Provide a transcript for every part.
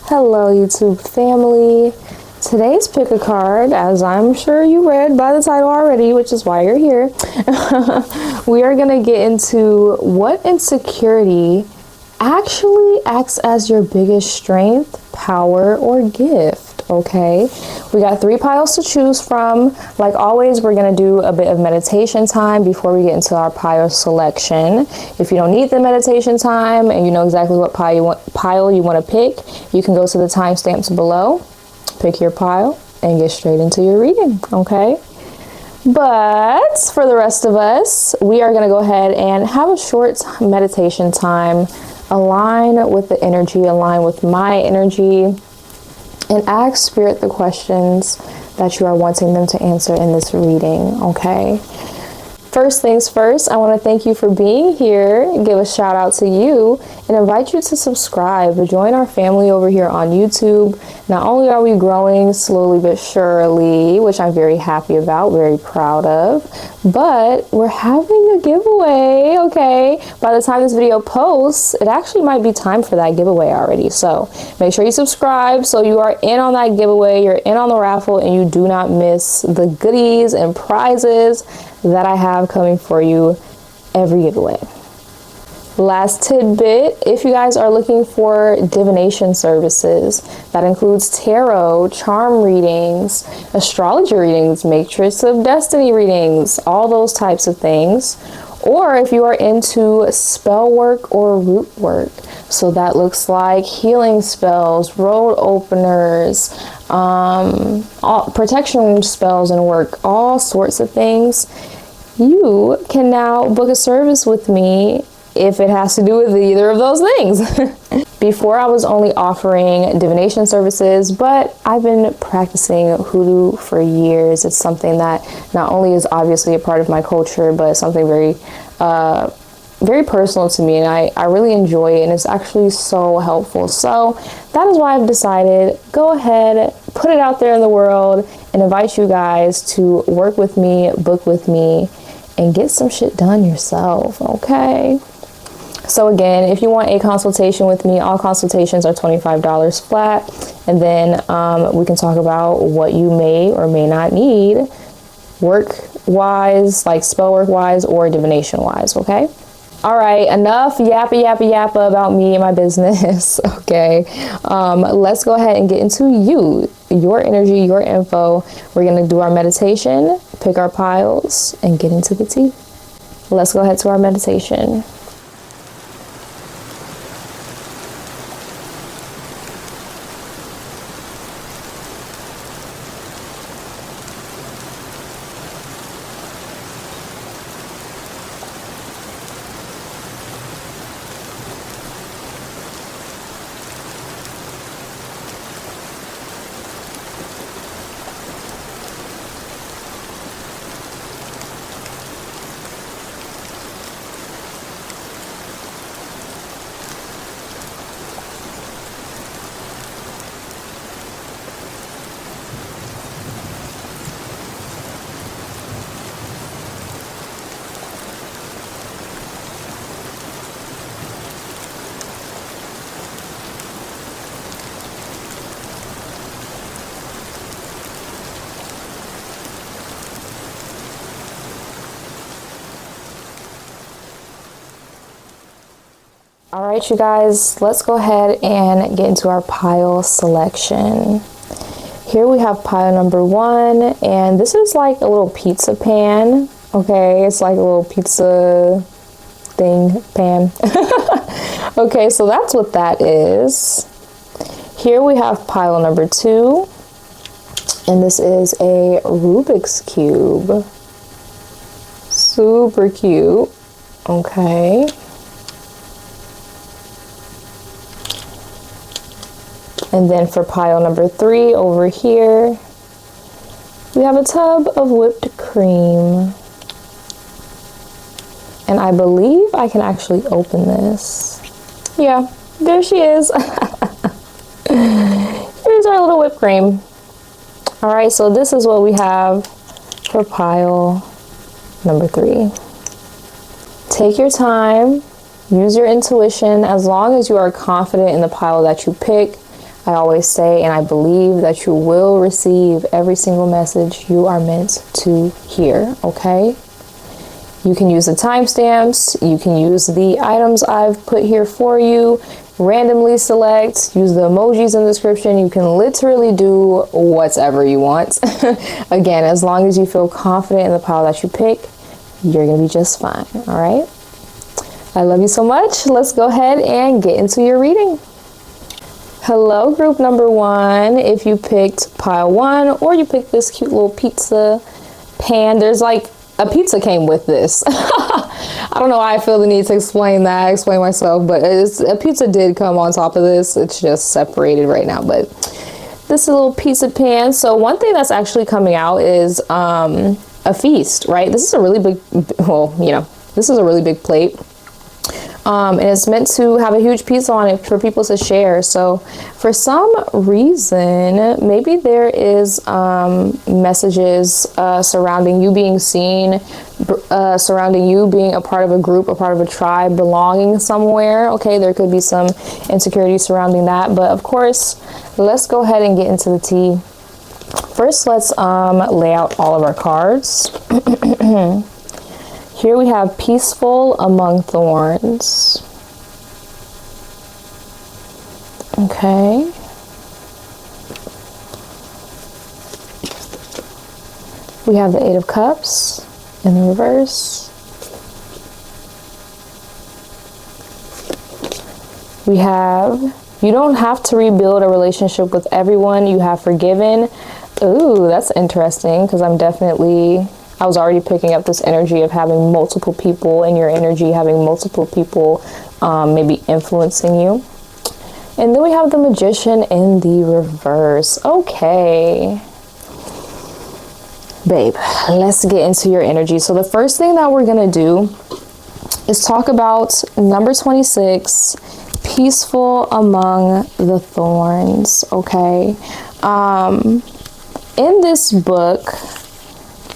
Hello YouTube family. Today's pick a card, as I'm sure you read by the title already, which is why you're here. We are going to get into what insecurity actually acts as your biggest strength, power, or gift. Okay, we got 3 piles to choose from. Like always, we're going to do a bit of meditation time before we get into our pile selection. If you don't need the meditation time and you know exactly what pile you want to pick, you can go to the timestamps below, pick your pile, and get straight into your reading. Okay, but for the rest of us, we are going to go ahead and have a short meditation time, align with the energy, align with my energy, and ask Spirit the questions that you are wanting them to answer in this reading, okay? First things first, I want to thank you for being here, give a shout out to you, and invite you to subscribe. Join our family over here on YouTube. Not only are we growing slowly but surely, which I'm very happy about, very proud of, but we're having a giveaway, okay? By the time this video posts, it actually might be time for that giveaway already. So make sure you subscribe so you are in on that giveaway, you're in on the raffle, and you do not miss the goodies and prizes that I have coming for you every giveaway. Last tidbit, if you guys are looking for divination services, that includes tarot, charm readings, astrology readings, matrix of destiny readings, all those types of things. Or if you are into spell work or root work, so that looks like healing spells, road openers, protection spells and work, all sorts of things, you can now book a service with me if it has to do with either of those things. Before, I was only offering divination services, but I've been practicing hoodoo for years. It's something that not only is obviously a part of my culture, but something very personal to me, and I really enjoy it, and it's actually so helpful. So that is why I've decided, go ahead, put it out there in the world, and invite you guys to work with me, book with me, and get some shit done yourself, okay? So again, if you want a consultation with me, all consultations are $25 flat, and then we can talk about what you may or may not need, work-wise, like spell work-wise or divination-wise, okay? All right, enough yappa about me and my business, okay? Let's go ahead and get into your energy, your info. We're gonna do our meditation, pick our piles, and get into the tea. Let's go ahead to our meditation. All right, you guys, let's go ahead and get into our pile selection. Here we have pile number 1, and this is like a little pizza pan, okay? It's like a little pizza thing, pan. Okay, so that's what that is. Here we have pile number 2, and this is a Rubik's Cube. Super cute, okay? And then for pile number 3 over here, we have a tub of whipped cream. And I believe I can actually open this. Yeah, there she is. Here's our little whipped cream. All right, so this is what we have for pile number 3. Take your time, use your intuition. As long as you are confident in the pile that you pick, I always say, and I believe that you will receive every single message you are meant to hear, okay? You can use the timestamps, you can use the items I've put here for you, randomly select, use the emojis in the description. You can literally do whatever you want. Again, as long as you feel confident in the pile that you pick, you're gonna be just fine, all right? I love you so much. Let's go ahead and get into your reading. Hello, group number 1. If you picked pile 1 or you picked this cute little pizza pan, there's like a pizza came with this. I don't know why I feel the need to explain myself, but a pizza did come on top of this. It's just separated right now, but this is a little pizza pan. So one thing that's actually coming out is a feast, right? This is a really big, well, you know, this is a really big plate. And it's meant to have a huge pizza on it for people to share. So for some reason, maybe there is messages surrounding you being seen, surrounding you being a part of a group, a part of a tribe, belonging somewhere. Okay, there could be some insecurity surrounding that. But of course, let's go ahead and get into the tea. First, let's lay out all of our cards. Here we have peaceful among thorns. Okay. We have the 8 of Cups in the reverse. We have, you don't have to rebuild a relationship with everyone you have forgiven. Ooh, that's interesting because I was already picking up this energy of having multiple people in your energy, having multiple people maybe influencing you. And then we have the Magician in the reverse. Okay. Babe, let's get into your energy. So the first thing that we're going to do is talk about number 26, peaceful among the thorns. Okay. In this book,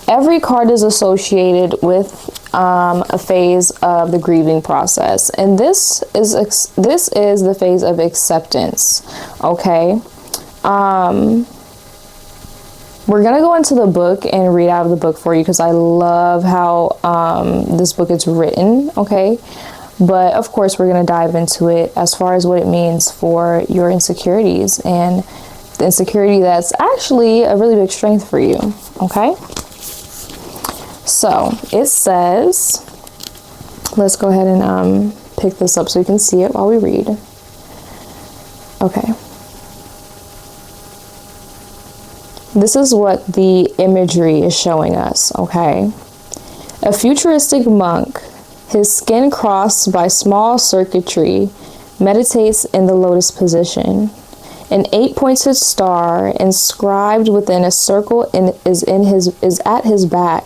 every card is associated with a phase of the grieving process, and this is the phase of acceptance. Okay, we're gonna go into the book and read out of the book for you because I love how this book is written. Okay, but of course we're gonna dive into it as far as what it means for your insecurities and the insecurity that's actually a really big strength for you. Okay. So it says, let's go ahead and pick this up so you can see it while we read. Okay. This is what the imagery is showing us, okay? A futuristic monk, his skin crossed by small circuitry, meditates in the lotus position. An 8-pointed star inscribed within a circle is at his back,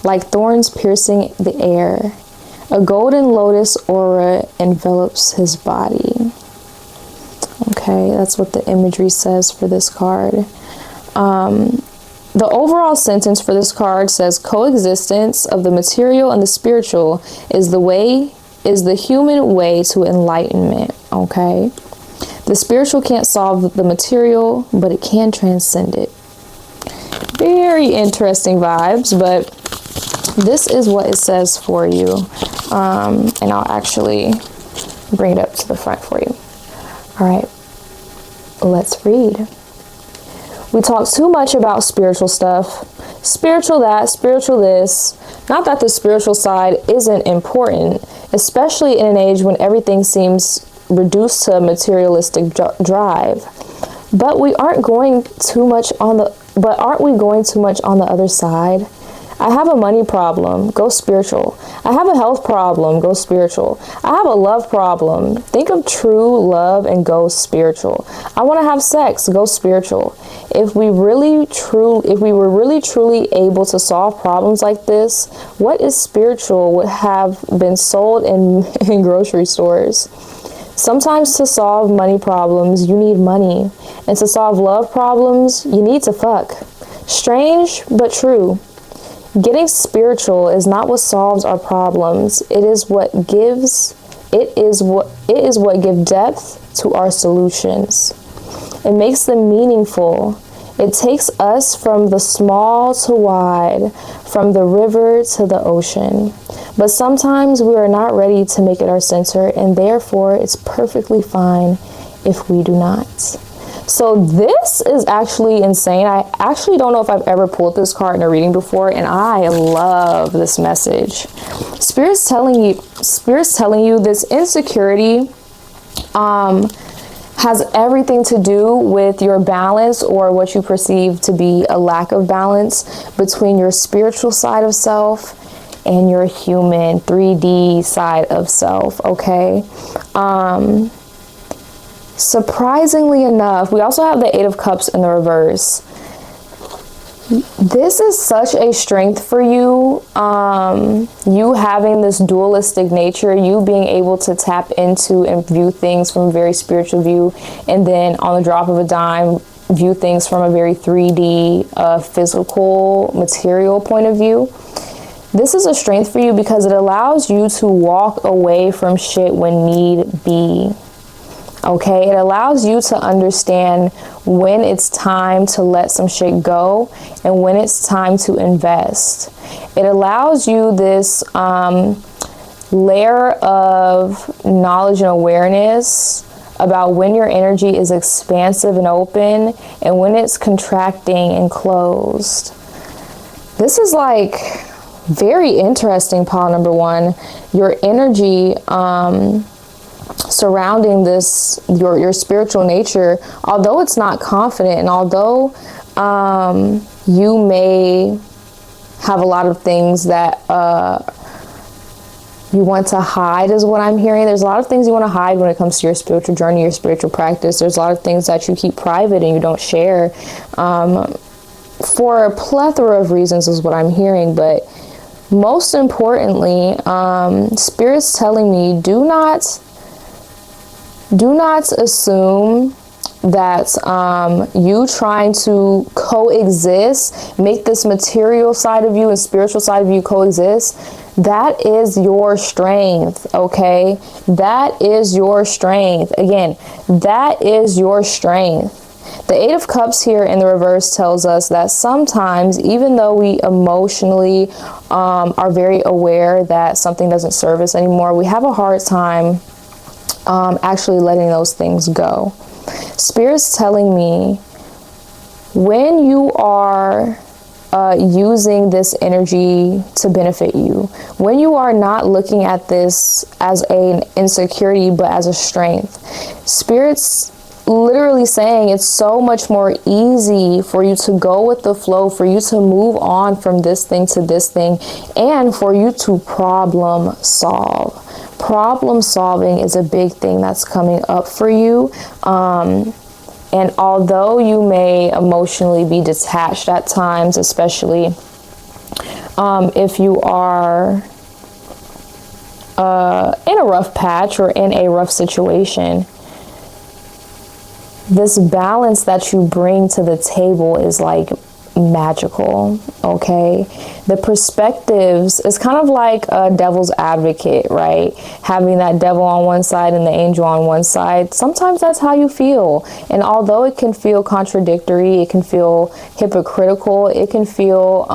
like thorns piercing the air. A golden lotus aura envelops his body. Okay, that's what the imagery says for this card. The overall sentence for this card says coexistence of the material and the spiritual is the human way to enlightenment. Okay. The spiritual can't solve the material, but it can transcend it. Very interesting vibes, but this is what it says for you. And I'll actually bring it up to the front for you. All right, let's read. We talk too much about spiritual stuff. Spiritual that, spiritual this. Not that the spiritual side isn't important, especially in an age when everything seems reduced to a materialistic drive. But aren't we going too much on the other side? I have a money problem, go spiritual. I have a health problem, go spiritual. I have a love problem. Think of true love and go spiritual. I want to have sex, go spiritual. If we were really truly able to solve problems like this, what is spiritual would have been sold in grocery stores. Sometimes to solve money problems, you need money. And to solve love problems, you need to fuck. Strange, but true. Getting spiritual is not what solves our problems. It is what gives depth to our solutions. It makes them meaningful. It takes us from the small to wide, from the river to the ocean. But sometimes we are not ready to make it our center, and therefore it's perfectly fine if we do not. So this is actually insane. I actually don't know if I've ever pulled this card in a reading before, and I love this message. Spirit's telling you this insecurity has everything to do with your balance, or what you perceive to be a lack of balance between your spiritual side of self and your human 3D side of self, okay? Surprisingly enough, we also have the Eight of Cups in the reverse. This is such a strength for you, you having this dualistic nature, you being able to tap into and view things from a very spiritual view, and then on the drop of a dime, view things from a very 3D, physical, material point of view. This is a strength for you because it allows you to walk away from shit when need be. Okay, it allows you to understand when it's time to let some shit go and when it's time to invest. It allows you this layer of knowledge and awareness about when your energy is expansive and open and when it's contracting and closed. This is like very interesting, pile number one. Your energy surrounding this, your spiritual nature, although it's not confident, and although you may have a lot of things that you want to hide, is what I'm hearing. There's a lot of things you want to hide when it comes to your spiritual journey, your spiritual practice. There's a lot of things that you keep private and you don't share for a plethora of reasons, is what I'm hearing. But most importantly, Spirit's telling me, do not assume that you trying to coexist, make this material side of you and spiritual side of you coexist. That is your strength, okay? That is your strength. Again, that is your strength. The Eight of Cups here in the reverse tells us that sometimes, even though we emotionally are very aware that something doesn't serve us anymore, we have a hard time actually letting those things go. Spirit's telling me, when you are using this energy to benefit you, when you are not looking at this as an insecurity but as a strength, Spirit's literally saying it's so much more easy for you to go with the flow, for you to move on from this thing to this thing, and for you to problem solve. Problem solving is a big thing that's coming up for you. And although you may emotionally be detached at times, especially if you are in a rough patch or in a rough situation, this balance that you bring to the table is like magical, okay? The perspectives is kind of like a devil's advocate, right? Having that devil on one side and the angel on one side. Sometimes that's how you feel. And although it can feel contradictory, it can feel hypocritical, it can feel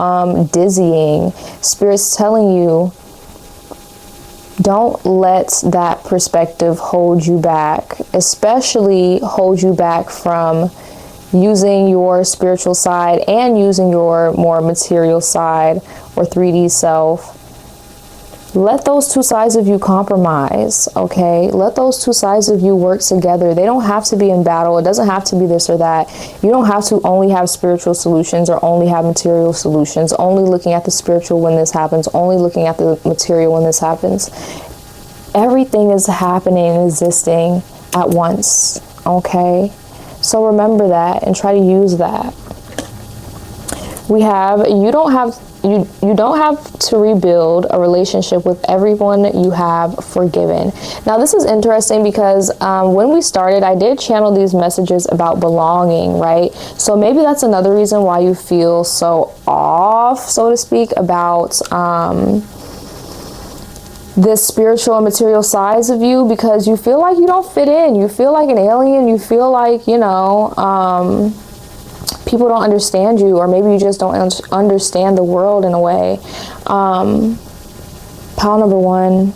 dizzying, Spirit's telling you, don't let that perspective hold you back, especially hold you back from using your spiritual side and using your more material side or 3D self. Let those two sides of you compromise, okay? Let those two sides of you work together. They don't have to be in battle. It doesn't have to be this or that. You don't have to only have spiritual solutions or only have material solutions, only looking at the spiritual when this happens, only looking at the material when this happens. Everything is happening and existing at once, okay? So remember that and try to use that. We have, you don't have to rebuild a relationship with everyone you have forgiven. Now this is interesting because when we started, I did channel these messages about belonging, right? So maybe that's another reason why you feel so off, so to speak, about this spiritual and material sides of you because you feel like you don't fit in. You feel like an alien. You feel like, you know, people don't understand you, or maybe you just don't understand the world in a way. Pile number one,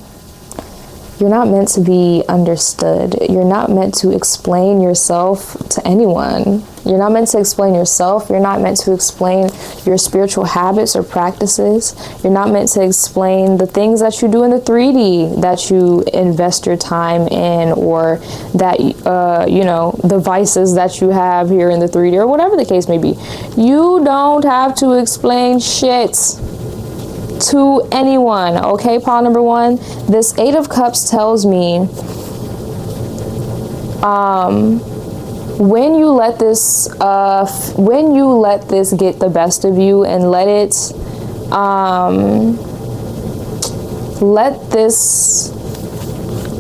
you're not meant to be understood. You're not meant to explain yourself to anyone. You're not meant to explain yourself. You're not meant to explain your spiritual habits or practices. You're not meant to explain the things that you do in the 3D that you invest your time in, or that, you know, the vices that you have here in the 3D, or whatever the case may be. You don't have to explain shit to anyone, okay? Pile number one, this 8 of Cups tells me when you let this get the best of you, and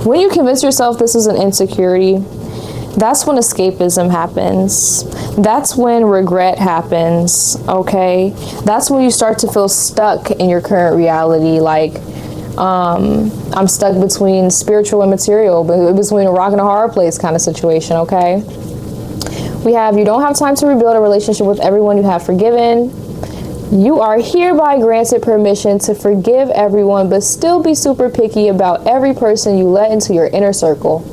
when you convince yourself this is an insecurity, that's when escapism happens. That's when regret happens, okay? That's when you start to feel stuck in your current reality, like, I'm stuck between spiritual and material, between a rock and a hard place kind of situation, okay? We have, you don't have time to rebuild a relationship with everyone you have forgiven. You are hereby granted permission to forgive everyone, but still be super picky about every person you let into your inner circle.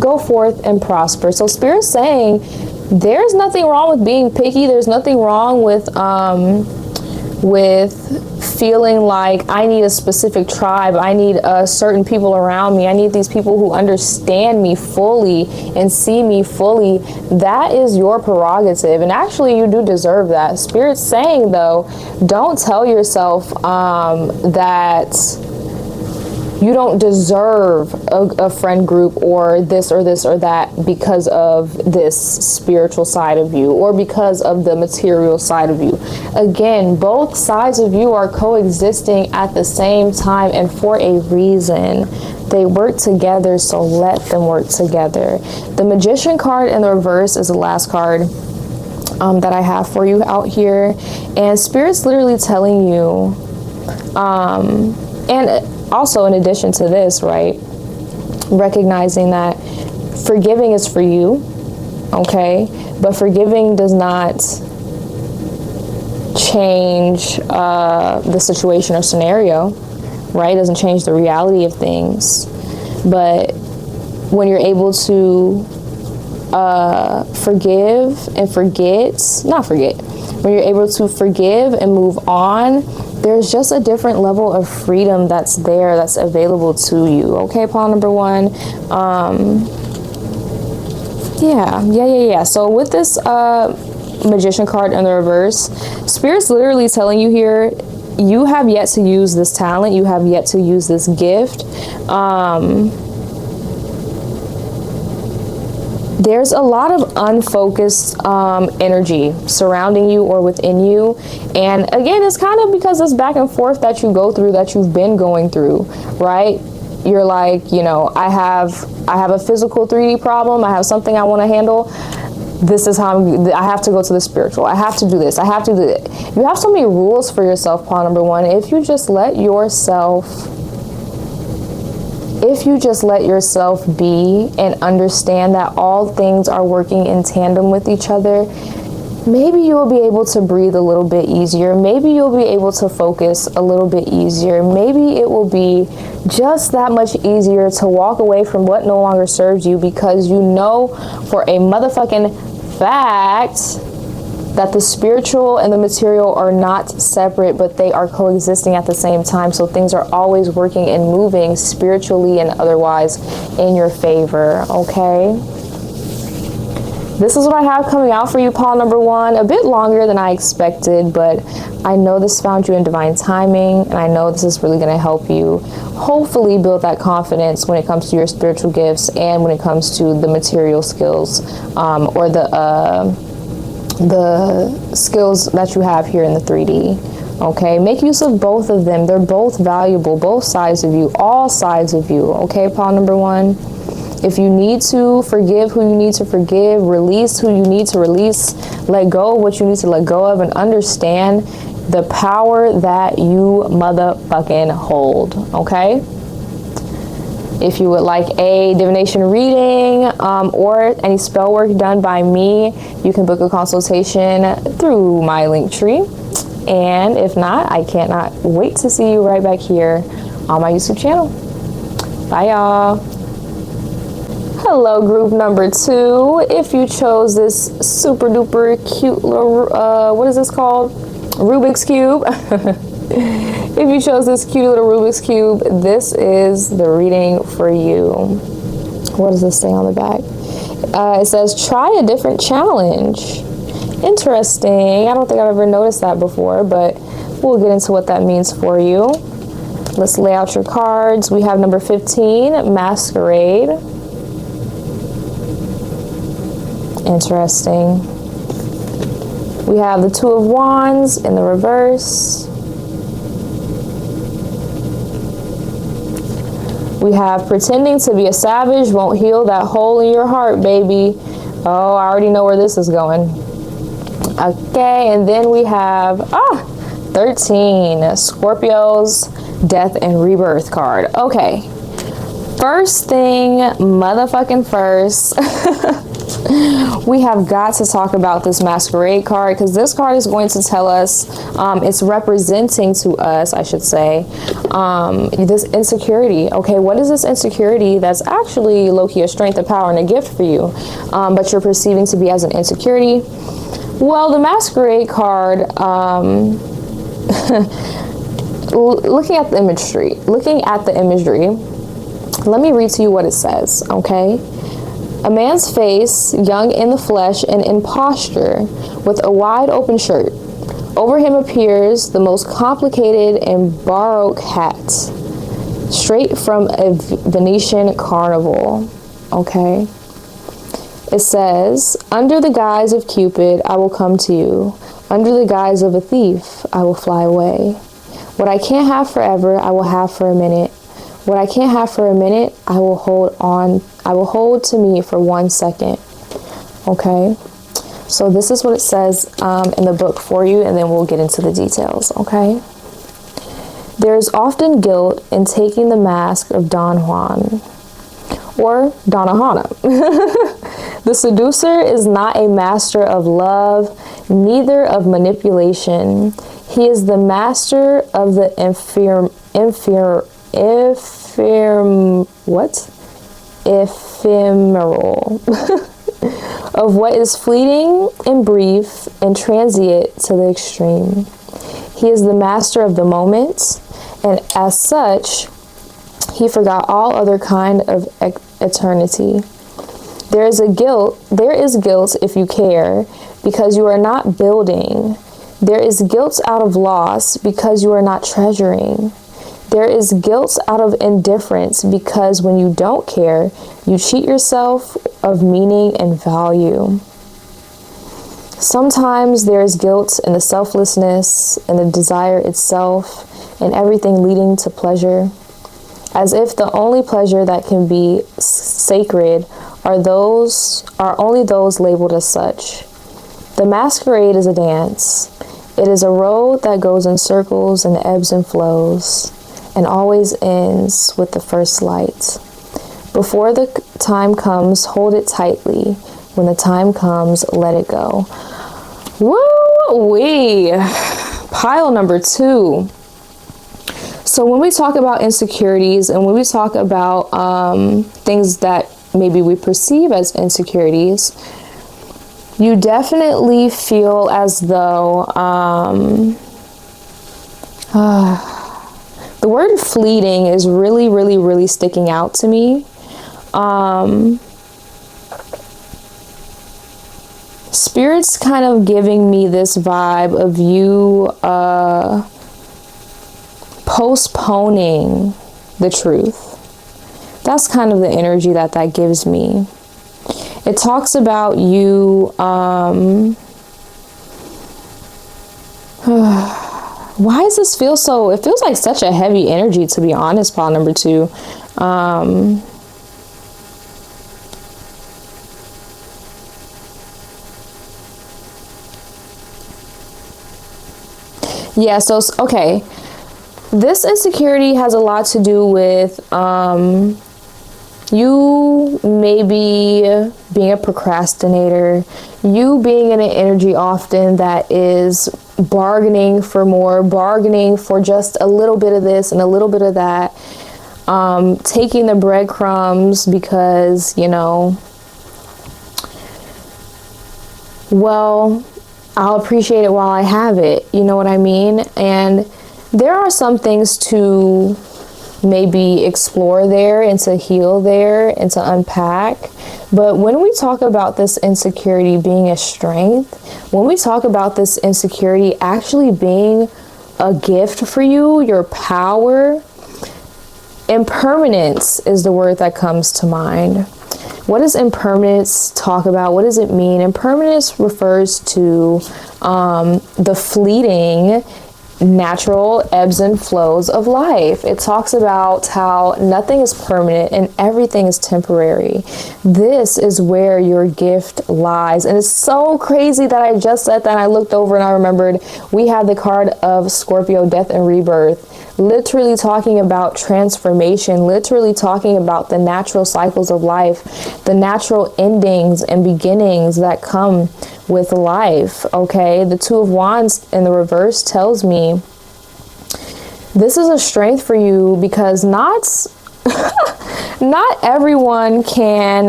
Go forth and prosper. So Spirit's saying there's nothing wrong with being picky. There's nothing wrong with feeling like I need a specific tribe. I need certain people around me. I need these people who understand me fully and see me fully. That is your prerogative. And actually, you do deserve that. Spirit's saying, though, don't tell yourself that you don't deserve a friend group, or this or that, because of this spiritual side of you, or because of the material side of you. Again, both sides of you are coexisting at the same time, and for a reason. They work together, so let them work together. The Magician card in the reverse is the last card that I have for you out here. And Spirit's literally telling you, and also, in addition to this, right, recognizing that forgiving is for you, okay, but forgiving does not change the situation or scenario, right? It doesn't change the reality of things. But when you're able to forgive and when you're able to forgive and move on, there's just a different level of freedom that's there, that's available to you. Okay, pile number one. Yeah. So with this Magician card in the reverse, Spirit's literally telling you here, you have yet to use this talent. You have yet to use this gift. There's a lot of unfocused energy surrounding you or within you. And again, it's kind of because this back and forth that you go through, that you've been going through, right? You're like, you know, I have a physical 3D problem. I have something I want to handle. This is how I have to go to the spiritual. I have to do this. I have to do it. You have so many rules for yourself, pawn number one. If you just let yourself be and understand that all things are working in tandem with each other, maybe you'll be able to breathe a little bit easier. Maybe you'll be able to focus a little bit easier. Maybe it will be just that much easier to walk away from what no longer serves you, because you know for a motherfucking fact that the spiritual and the material are not separate, but they are coexisting at the same time. So things are always working and moving spiritually and otherwise in your favor, okay? This is what I have coming out for you, pawn number one. A bit longer than I expected, but I know this found you in divine timing, and I know this is really going to help you hopefully build that confidence when it comes to your spiritual gifts and when it comes to the material skills, or the skills that you have here in the 3D. Okay, make use of both of them. They're both valuable, both sides of you, all sides of you. Okay, pawn number one. If you need to forgive who you need to forgive, release who you need to release, let go of what you need to let go of, and understand the power that you motherfucking hold. Okay? If you would like a divination reading or any spell work done by me, you can book a consultation through my Linktree. And if not, I cannot wait to see you right back here on my YouTube channel. Bye, y'all. Hello, group number 2. If you chose this super duper cute little, what is this called? Rubik's Cube. If you chose this cute little Rubik's Cube, this is the reading for you. What does this say on the back? It says, try a different challenge. Interesting. I don't think I've ever noticed that before, but we'll get into what that means for you. Let's lay out your cards. We have number 15, Masquerade. Interesting. We have the Two of Wands in the reverse. We have pretending to be a savage won't heal that hole in your heart, baby. Oh, I already know where this is going. Okay, and then we have 13, Scorpio's Death and Rebirth card. Okay, first thing, motherfucking first. We have got to talk about this Masquerade card, because this card is going to tell us, it's representing to us, I should say, this insecurity. Okay, what is this insecurity that's actually low-key a strength, a power, and a gift for you, but you're perceiving to be as an insecurity? Well, the Masquerade card, looking at the imagery, let me read to you what it says, okay? A man's face, young in the flesh and in posture, with a wide open shirt. Over him appears the most complicated and baroque hat, straight from a Venetian carnival, okay? It says, under the guise of Cupid, I will come to you. Under the guise of a thief, I will fly away. What I can't have forever, I will have for a minute. What I can't have for a minute, I will hold to me for 1 second. Okay? So this is what it says in the book for you, and then we'll get into the details, okay? There is often guilt in taking the mask of Don Juan, or Donna Hanna. The seducer is not a master of love, neither of manipulation. He is the master of the ephemeral, of what is fleeting and brief and transient to the extreme. He is the master of the moment, and as such, he forgot all other kind of eternity. There is guilt if you care, because you are not building. There is guilt out of loss because you are not treasuring. There is guilt out of indifference because when you don't care, you cheat yourself of meaning and value. Sometimes there is guilt in the selflessness and the desire itself and everything leading to pleasure, as if the only pleasure that can be sacred are only those labeled as such. The masquerade is a dance. It is a road that goes in circles and ebbs and flows, and always ends with the first light. Before the time comes, hold it tightly. When the time comes, let it go. Woo-wee! Pile number 2. So when we talk about insecurities and when we talk about things that maybe we perceive as insecurities, you definitely feel as though the word fleeting is really, really, really sticking out to me. Spirit's kind of giving me this vibe of you postponing the truth. That's kind of the energy that gives me. It talks about you, why does this feel so, it feels like such a heavy energy, to be honest, pile number 2. Yeah, so, okay. This insecurity has a lot to do with you maybe being a procrastinator, you being in an energy often that is bargaining for more, bargaining for just a little bit of this and a little bit of that, taking the breadcrumbs because, you know, well, I'll appreciate it while I have it. You know what I mean? And there are some things to maybe explore there and to heal there and to unpack. But when we talk about this insecurity being a strength, when we talk about this insecurity actually being a gift for you, your power, impermanence is the word that comes to mind. What does impermanence talk about? What does it mean? Impermanence refers to the fleeting natural ebbs and flows of life. It talks about how nothing is permanent and everything is temporary. This is where your gift lies. And it's so crazy that I just said that. I looked over and I remembered we have the card of Scorpio, death and rebirth, literally talking about transformation, literally talking about the natural cycles of life, the natural endings and beginnings that come with life. Okay, the Two of Wands in the reverse tells me this is a strength for you because not everyone can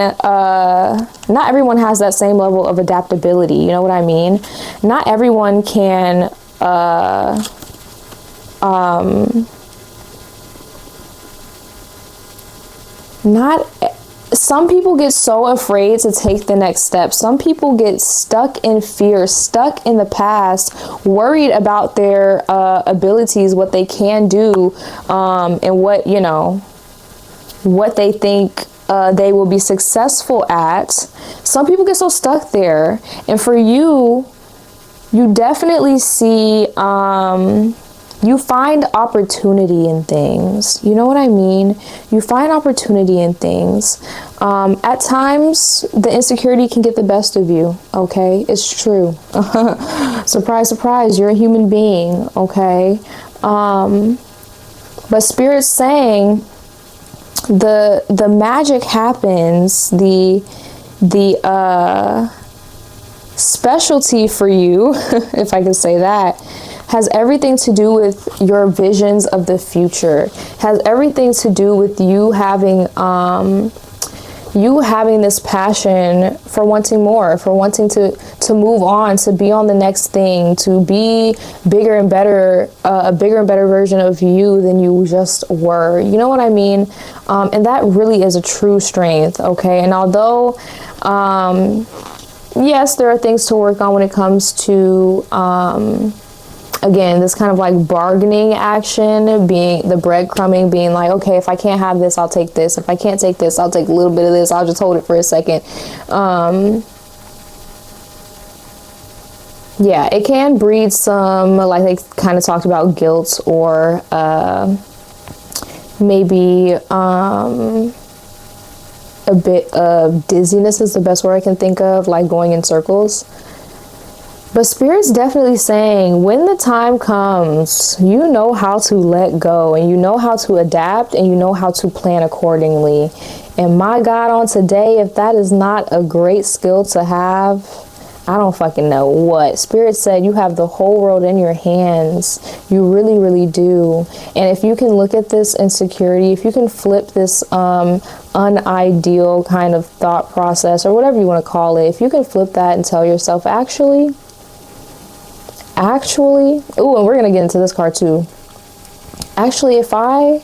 not everyone has that same level of adaptability. You know what I mean? Not everyone can some people get so afraid to take the next step. Some people get stuck in fear, stuck in the past, worried about their abilities, what they can do, and what, you know, what they think they will be successful at. Some people get so stuck there. And for you, you definitely see, you find opportunity in things. You know what I mean? You find opportunity in things. At times, the insecurity can get the best of you, okay? It's true. Surprise, surprise, you're a human being, okay? But Spirit's saying the magic happens, the specialty for you, if I could say that, has everything to do with your visions of the future, has everything to do with you having this passion for wanting more, for wanting to move on, to be on the next thing, to be bigger and better, a bigger and better version of you than you just were. You know what I mean? And that really is a true strength, okay? And although, yes, there are things to work on when it comes to, again, this kind of like bargaining action, being the breadcrumbing, being like, okay, if I can't have this, I'll take this. If I can't take this, I'll take a little bit of this. I'll just hold it for a second. Yeah, it can breed some, like they kind of talked about, guilt or maybe a bit of dizziness is the best word I can think of, like going in circles. But Spirit's definitely saying when the time comes, you know how to let go and you know how to adapt and you know how to plan accordingly. And my God, on today, if that is not a great skill to have, I don't fucking know what. Spirit said you have the whole world in your hands. You really, really do. And if you can look at this insecurity, if you can flip this unideal kind of thought process or whatever you want to call it, if you can flip that and tell yourself, actually, oh, and we're going to get into this card too. Actually, if I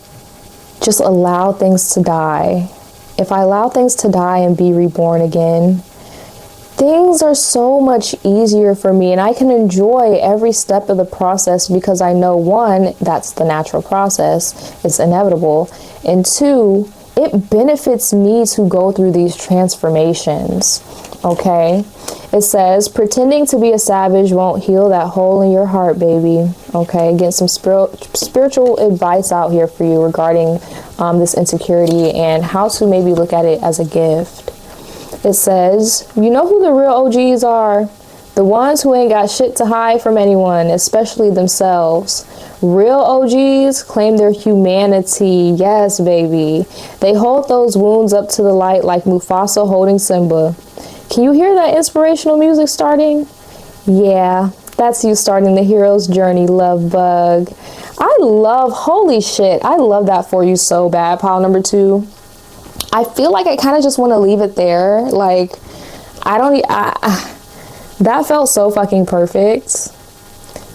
just allow things to die, if I allow things to die and be reborn again, things are so much easier for me and I can enjoy every step of the process because I know, one, that's the natural process, it's inevitable, and two, it benefits me to go through these transformations, okay? It says, pretending to be a savage won't heal that hole in your heart, baby. Okay, get some spiritual advice out here for you regarding this insecurity and how to maybe look at it as a gift. It says, you know who the real OGs are? The ones who ain't got shit to hide from anyone, especially themselves. Real OGs claim their humanity. Yes, baby. They hold those wounds up to the light like Mufasa holding Simba. Can you hear that inspirational music starting? Yeah, that's you starting the hero's journey, love bug. Holy shit, I love that for you so bad, pile number 2. I feel like I kind of just want to leave it there. Like, that felt so fucking perfect.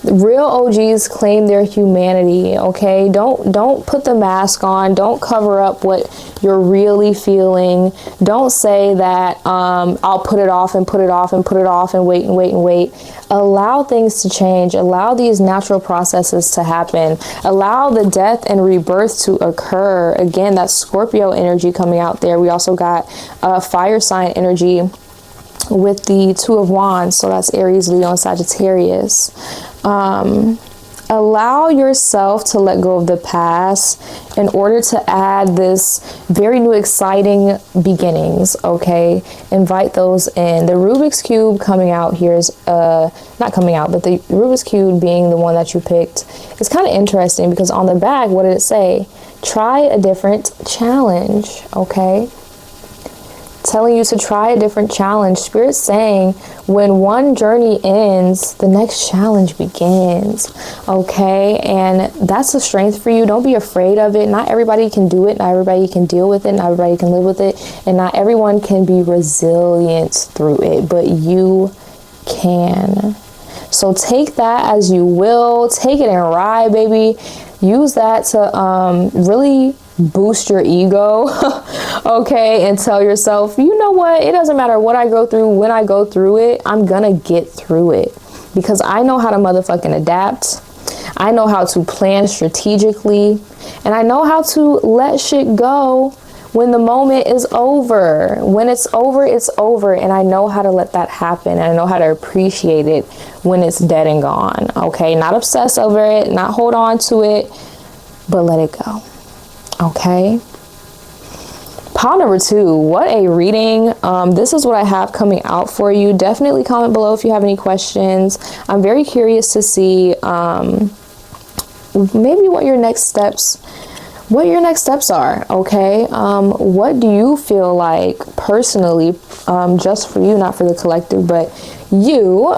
Real OGs claim their humanity, okay? Don't put the mask on. Don't cover up what you're really feeling. Don't say that I'll put it off and put it off and put it off and wait and wait and wait. Allow things to change. Allow these natural processes to happen. Allow the death and rebirth to occur. Again, that's Scorpio energy coming out there. We also got fire sign energy with the 2 of Wands. So that's Aries, Leo, and Sagittarius. Allow yourself to let go of the past in order to add this very new exciting beginnings, okay? Invite those in. The Rubik's Cube coming out here is, not coming out, but the Rubik's Cube being the one that you picked is kind of interesting because on the back, what did it say? Try a different challenge, okay? Telling you to try a different challenge. Spirit's saying when one journey ends, the next challenge begins, okay? And that's a strength for you. Don't be afraid of it. Not everybody can do it. Not everybody can deal with it. Not everybody can live with it. And not everyone can be resilient through it, but you can. So take that as you will. Take it and ride, baby. Use that to really boost your ego, okay, and tell yourself, you know what, it doesn't matter what I go through, when I go through it, I'm gonna get through it because I know how to motherfucking adapt. I know how to plan strategically, and I know how to let shit go when the moment is over. When it's over, it's over, and I know how to let that happen, and I know how to appreciate it when it's dead and gone, okay? Not obsess over it, not hold on to it, but let it go. Okay. Pile number 2, what a reading. This is what I have coming out for you. Definitely comment below if you have any questions. I'm very curious to see maybe what your next steps are, okay? What do you feel like personally, just for you, not for the collective, but you,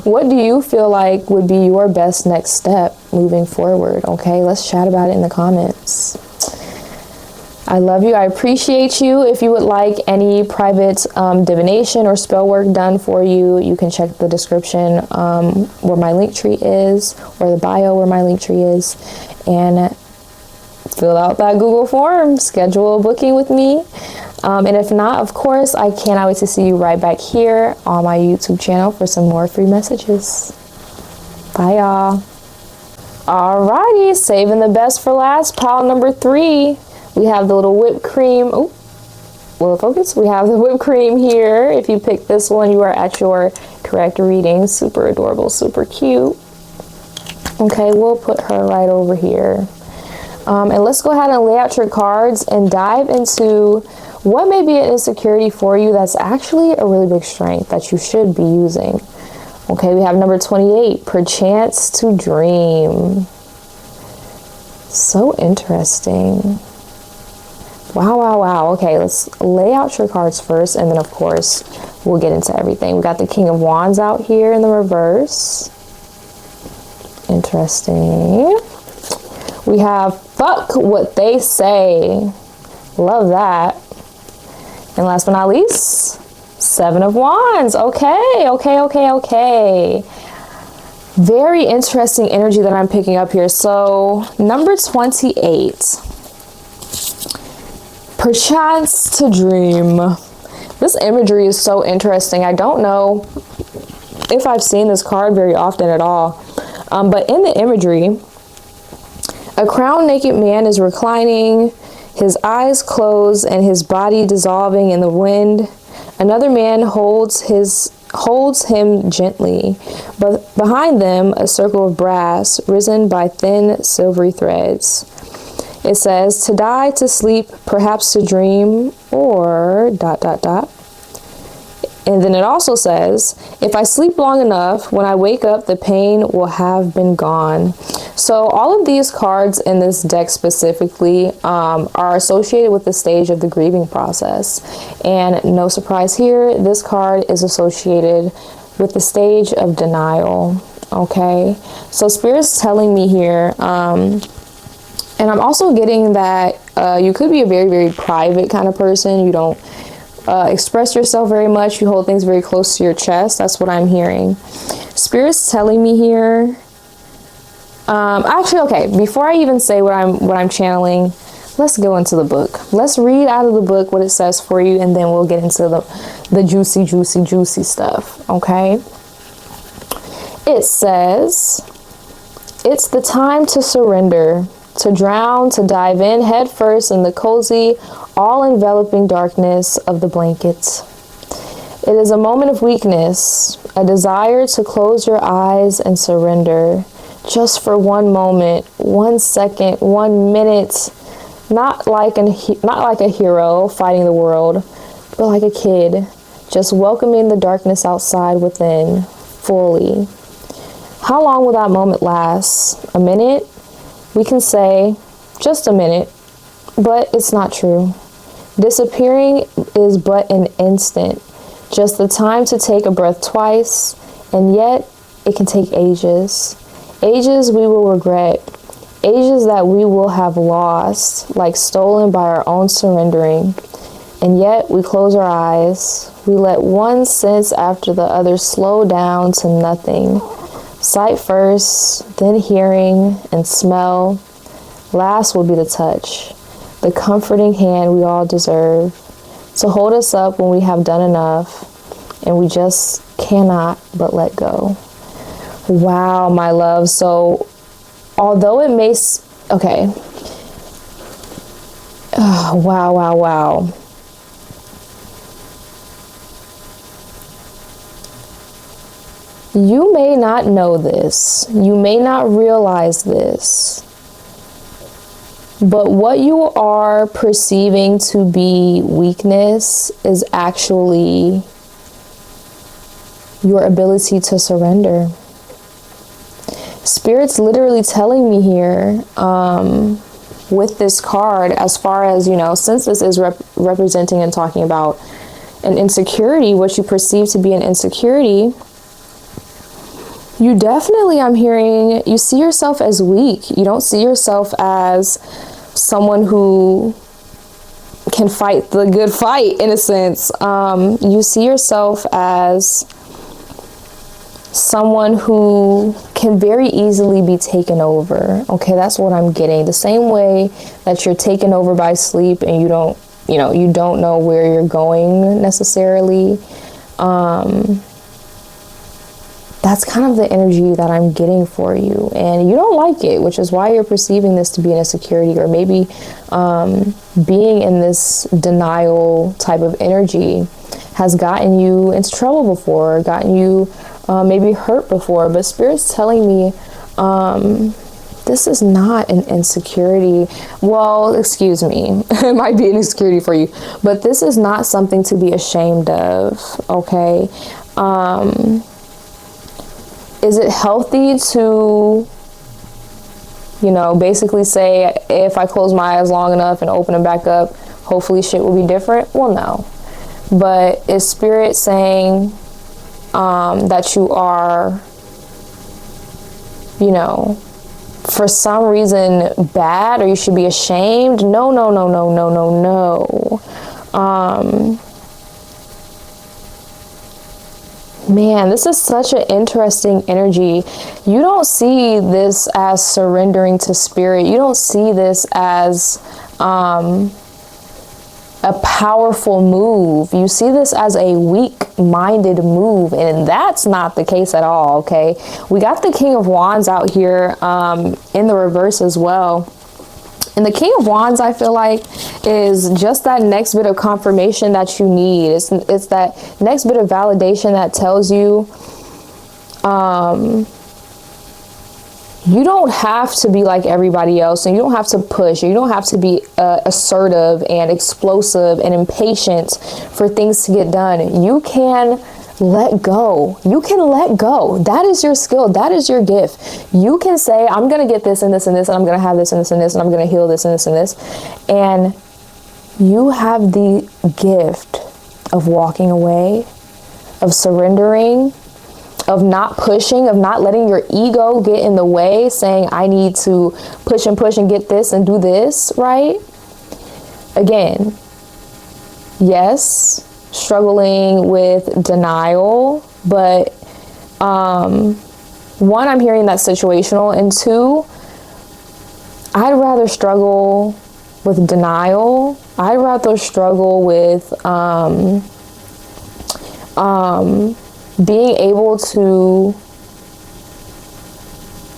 what do you feel like would be your best next step moving forward, okay? Let's chat about it in the comments. I love you. I appreciate you. If you would like any private divination or spell work done for you, you can check the description where my link tree is, or the bio where my link tree is, and fill out that Google form, schedule a booking with me. And if not, of course, I cannot wait to see you right back here on my YouTube channel for some more free messages. Bye, y'all. Alrighty, saving the best for last, pile number 3. We have the little whipped cream. Oh, will it focus? We have the whipped cream here. If you pick this one, you are at your correct reading. Super adorable, super cute. Okay, we'll put her right over here. And let's go ahead and lay out your cards and dive into what may be an insecurity for you that's actually a really big strength that you should be using. Okay, we have number 28, perchance to dream. So interesting. Wow, wow, wow. Okay, let's lay out your cards first, and then, of course, we'll get into everything. We got the King of Wands out here in the reverse. Interesting. We have fuck what they say. Love that. And last but not least, 7 of Wands. Okay. Very interesting energy that I'm picking up here. So, number 28. Perchance to dream. This imagery is so interesting. I don't know if I've seen this card very often at all. But in the imagery, a crowned naked man is reclining, his eyes closed and his body dissolving in the wind. Another man holds him gently, but behind them a circle of brass risen by thin silvery threads. It says, to die, to sleep, perhaps to dream, or ... And then it also says, if I sleep long enough, when I wake up, the pain will have been gone. So all of these cards in this deck specifically are associated with the stage of the grieving process. And no surprise here, this card is associated with the stage of denial. Okay, so Spirit's telling me here, and I'm also getting that you could be a very, very private kind of person. You don't express yourself very much. You hold things very close to your chest. That's what I'm hearing. Spirit's telling me here. Actually, okay, before I even say what I'm channeling, let's go into the book. Let's read out of the book what it says for you, and then we'll get into the juicy, juicy, juicy stuff. Okay. It says, it's the time to surrender, to drown, to dive in head first in the cozy, all-enveloping darkness of the blankets. It is a moment of weakness, a desire to close your eyes and surrender, just for one moment, 1 second, 1 minute, not like a hero fighting the world, but like a kid, just welcoming the darkness outside within fully. How long will that moment last? A minute? We can say just a minute, but it's not true. Disappearing is but an instant, just the time to take a breath twice, and yet it can take ages. Ages we will regret, ages that we will have lost, like stolen by our own surrendering. And yet we close our eyes, we let one sense after the other slow down to nothing. Sight first, then hearing and smell. Last will be the touch, the comforting hand we all deserve, to hold us up when we have done enough, and we just cannot but let go. Wow, my love. So, although it may... Okay. Oh, wow, wow, wow. You may not know this. You may not realize this. But what you are perceiving to be weakness is actually your ability to surrender. Spirit's literally telling me here with this card, as far as, you know, since this is representing and talking about an insecurity, what you perceive to be an insecurity, you definitely, I'm hearing, you see yourself as weak. You don't see yourself as someone who can fight the good fight, in a sense. You see yourself as someone who can very easily be taken over. Okay, that's what I'm getting. The same way that you're taken over by sleep and you don't know where you're going necessarily. That's kind of the energy that I'm getting for you, and you don't like it, which is why you're perceiving this to be an insecurity, or maybe being in this denial type of energy has gotten you into trouble before, gotten you maybe hurt before. But Spirit's telling me this is not an insecurity. Well, excuse me, it might be an insecurity for you, but this is not something to be ashamed of. Okay. Is it healthy to, you know, basically say, if I close my eyes long enough and open them back up, hopefully shit will be different? Well, no. But is Spirit saying that you are, you know, for some reason bad, or you should be ashamed? No, no, no, no, no, no, no. Man, this is such an interesting energy. You don't see this as surrendering to Spirit. You don't see this as a powerful move. You see this as a weak-minded move, and that's not the case at all, okay? We got the King of Wands out here in the reverse as well. And the King of Wands, I feel like, is just that next bit of confirmation that you need. It's that next bit of validation that tells you you don't have to be like everybody else, and you don't have to push, or you don't have to be assertive and explosive and impatient for things to get done. You can let go. You can let go. That is your skill. That is your gift. You can say, I'm going to get this and this and this, and I'm going to have this and this and this, and I'm going to heal this and this and this. And you have the gift of walking away, of surrendering, of not pushing, of not letting your ego get in the way, saying, I need to push and get this and do this, right? Again, yes, struggling with denial, but one, I'm hearing that situational, and two, I'd rather struggle with denial. I'd rather struggle with being able to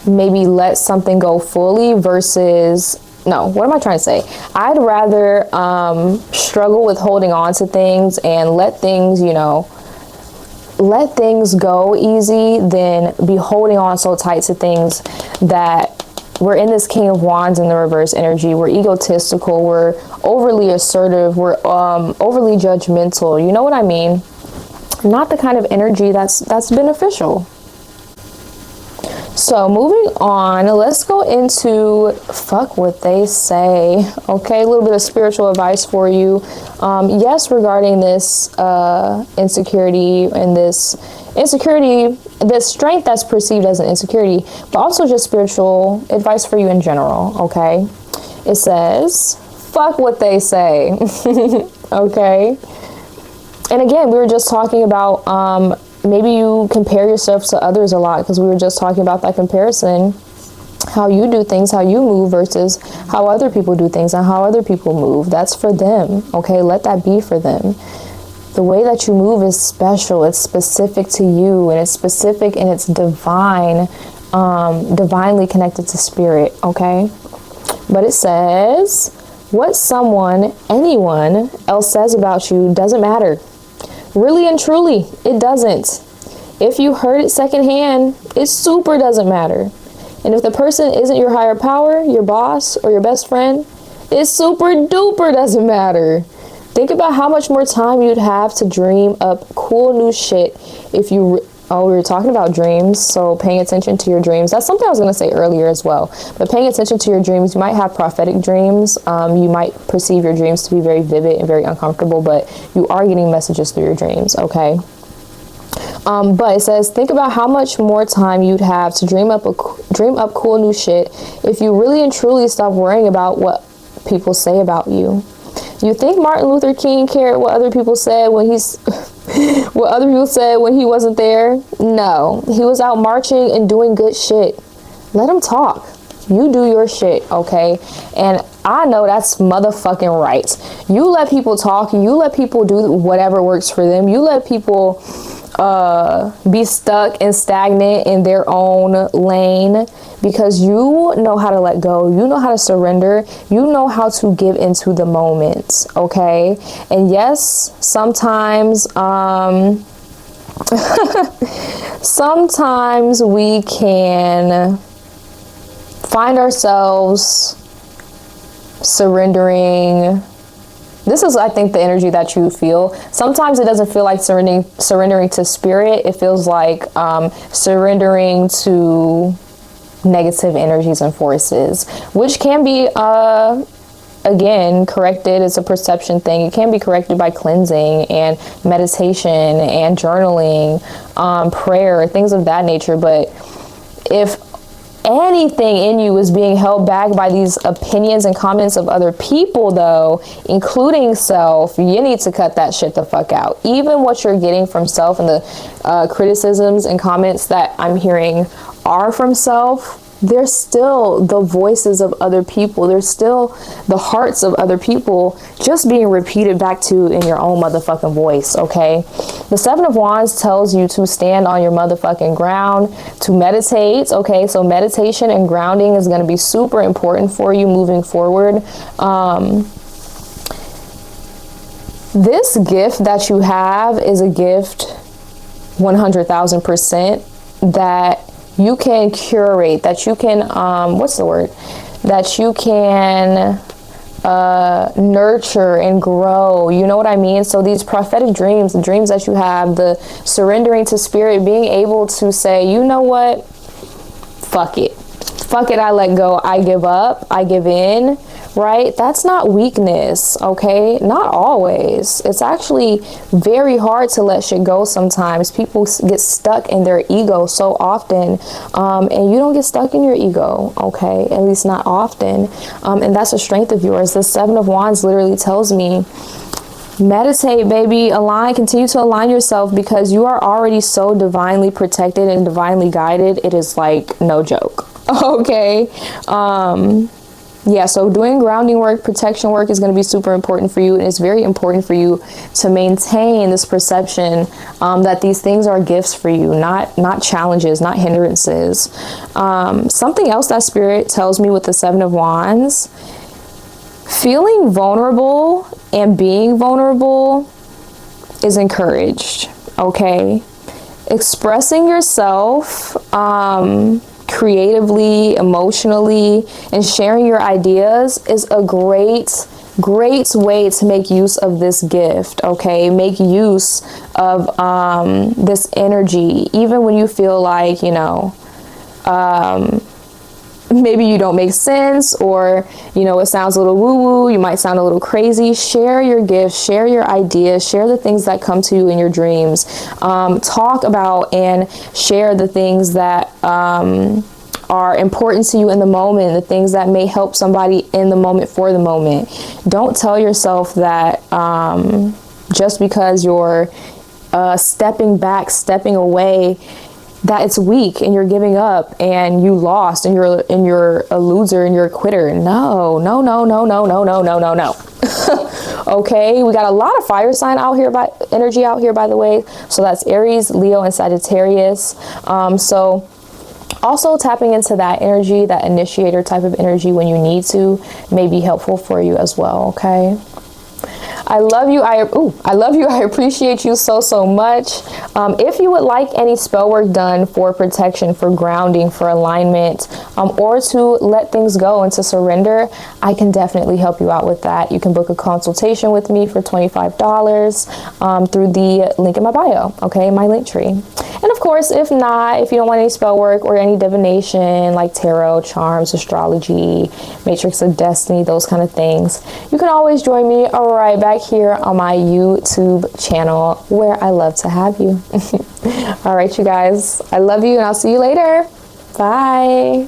maybe let something go fully versus, no, what am I trying to say? I'd rather struggle with holding on to things and let things, let things go easy than be holding on so tight to things that we're in this King of Wands in the reverse energy. We're egotistical. We're overly assertive. We're overly judgmental. You know what I mean? Not the kind of energy that's beneficial. So moving on, let's go into fuck what they say. Okay, a little bit of spiritual advice for you. Yes, regarding this insecurity and this strength that's perceived as an insecurity, but also just spiritual advice for you in general. Okay, it says, fuck what they say. Okay. And again, we were just talking about maybe you compare yourself to others a lot, because we were just talking about that comparison, how you do things, how you move versus how other people do things and how other people move. That's for them. Okay, let that be for them. The way that you move is special. It's specific to you, and it's specific and it's divine, divinely connected to spirit. Okay, but it says, what anyone else says about you doesn't matter. Really and truly, it doesn't. If you heard it secondhand, it super doesn't matter. And if the person isn't your higher power, your boss, or your best friend, it super duper doesn't matter. Think about how much more time you'd have to dream up cool new shit if you... Oh, we were talking about dreams, so paying attention to your dreams. That's something I was going to say earlier as well. But paying attention to your dreams, you might have prophetic dreams. You might perceive your dreams to be very vivid and very uncomfortable, but you are getting messages through your dreams, okay? But it says, think about how much more time you'd have to dream up cool new shit if you really and truly stop worrying about what people say about you. You think Martin Luther King cared what other people said when he wasn't there? No, he was out marching and doing good shit. Let him talk. You do your shit, okay? And I know that's motherfucking right. You let people talk. You let people do whatever works for them. You let people be stuck and stagnant in their own lane, because you know how to let go. You know how to surrender. You know how to give into the moment, okay? And yes, sometimes sometimes we can find ourselves surrendering. This is, I think, the energy that you feel. Sometimes it doesn't feel like surrendering to spirit. It feels like surrendering to negative energies and forces, which can be, again, corrected. It's a perception thing. It can be corrected by cleansing and meditation and journaling, prayer, things of that nature. But if anything in you is being held back by these opinions and comments of other people, though, including self, you need to cut that shit the fuck out. Even what you're getting from self and the criticisms and comments that I'm hearing are from self, they're still the voices of other people. They're still the hearts of other people, just being repeated back to in your own motherfucking voice, okay? The Seven of Wands tells you to stand on your motherfucking ground, to meditate, okay? So meditation and grounding is going to be super important for you moving forward. This gift that you have is a gift 100,000% that you can curate, that you can, what's the word? That you can nurture and grow, you know what I mean? So these prophetic dreams, the dreams that you have, the surrendering to spirit, being able to say, you know what, fuck it, I let go, I give up, I give in, right? That's not weakness, okay? Not always. It's actually very hard to let shit go sometimes. People get stuck in their ego so often, and you don't get stuck in your ego, okay? At least not often, and that's a strength of yours. The Seven of Wands literally tells me, meditate, baby, align, continue to align yourself, because you are already so divinely protected and divinely guided. It is like no joke, okay? Yeah, so doing grounding work, protection work is going to be super important for you. And it's very important for you to maintain this perception that these things are gifts for you, not challenges, not hindrances. Something else that Spirit tells me with the Seven of Wands, feeling vulnerable and being vulnerable is encouraged, okay? Expressing yourself, creatively, emotionally, and sharing your ideas is a great way to make use of this gift, okay? Make use of this energy, even when you feel like, you know, maybe you don't make sense, or, you know, it sounds a little woo-woo, you might sound a little crazy. Share your gifts, share your ideas, share the things that come to you in your dreams. Talk about and share the things that are important to you in the moment, the things that may help somebody in the moment for the moment. Don't tell yourself that just because you're stepping back, stepping away, that it's weak and you're giving up and you lost and you're a loser and you're a quitter. No. Okay, we got a lot of fire sign energy out here, by the way. So that's Aries, Leo, and Sagittarius. So also tapping into that energy, that initiator type of energy when you need to, may be helpful for you as well, okay? I love you. I appreciate you so much. If you would like any spell work done for protection, for grounding, for alignment, or to let things go and to surrender, I can definitely help you out with that. You can book a consultation with me for $25 through the link in my bio, okay, my link tree. And of course, if not, if you don't want any spell work or any divination like tarot, charms, astrology, matrix of destiny, those kind of things, you can always join me right back here on my YouTube channel, where I love to have you. All right, you guys, I love you, and I'll see you later. Bye.